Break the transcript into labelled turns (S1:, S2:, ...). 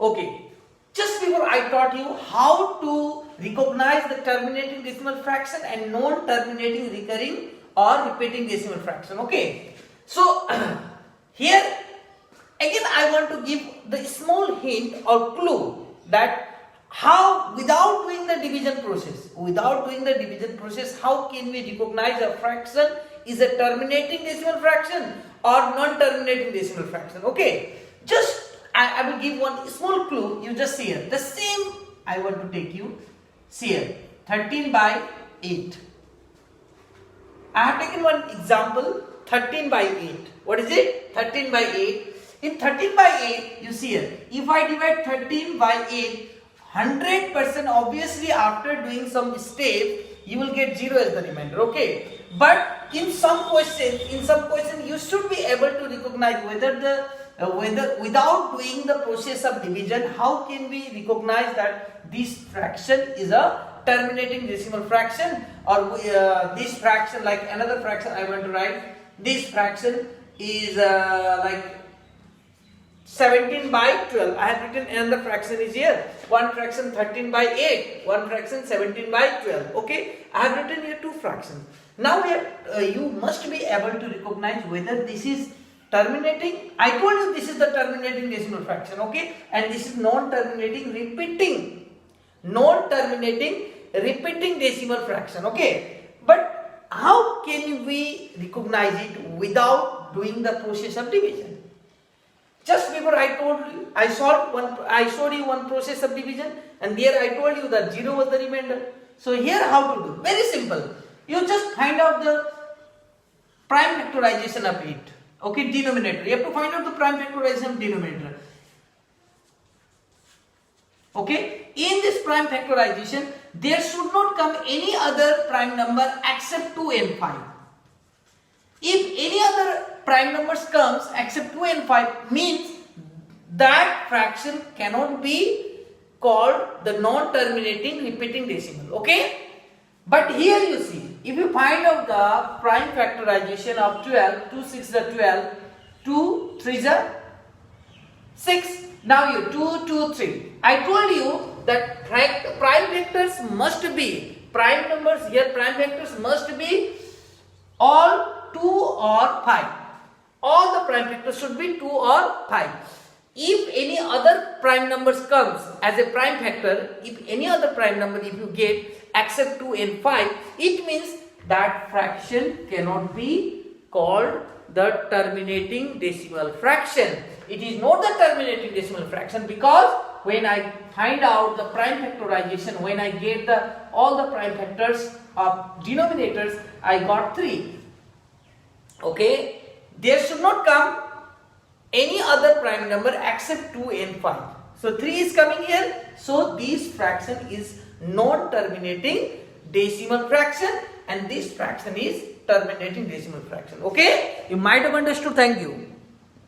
S1: Okay, just before I taught you how to recognize the terminating decimal fraction and non-terminating recurring or repeating decimal fraction. Okay, so here again I want to give the small hint or clue that how without doing the division process, how can we recognize a fraction is a terminating decimal fraction or non-terminating decimal fraction. Okay, just I will give one small clue. You just see here the same I want to take you. See here 13 by 8. I have taken one example 13 by 8. What is it? 13 by 8. In 13 by 8 you see here if I divide 13 by 8, 100% obviously after doing some step you will get 0 as the remainder. Okay, but in some question you should be able to recognize whether without doing the process of division, how can we recognize that this fraction is a terminating decimal fraction, or this fraction, like another fraction I want to write, this fraction is like 17 by 12. I have written another fraction is here. One fraction 13 by 8. One fraction 17 by 12. Okay. I have written here two fractions. Now you must be able to recognize whether this is terminating. I told you this is the terminating decimal fraction. Okay. And this is non-terminating repeating decimal fraction. Okay. But how can we recognize it without doing the process of division? Just before I showed you one process of division, and there I told you that 0 was the remainder. So here how to do? Very simple. You just find out the prime factorization of it. Okay, denominator. You have to find out the prime factorization of denominator. Okay, in this prime factorization, there should not come any other prime number except 2 and 5. If any other prime numbers comes except 2 and 5, means that fraction cannot be called the non-terminating repeating decimal. Okay, but here you see, if you find out the prime factorization of 12, 2 6 is 12, 2 3 is 6. Now you 2 2 3. I told you that prime vectors must be prime numbers here. Prime vectors must be all 2 or 5. All the prime factors should be 2 or 5. If any other prime numbers comes as a prime factor, if any other prime number if you get except 2 and 5, it means that fraction cannot be called the terminating decimal fraction. It is not the terminating decimal fraction because when I find out the prime factorization, when I get all the prime factors of denominators, I got 3. Okay, there should not come any other prime number except 2 and 5. So 3 is coming here. So this fraction is non-terminating decimal fraction and this fraction is terminating decimal fraction. Okay, you might have understood. Thank you.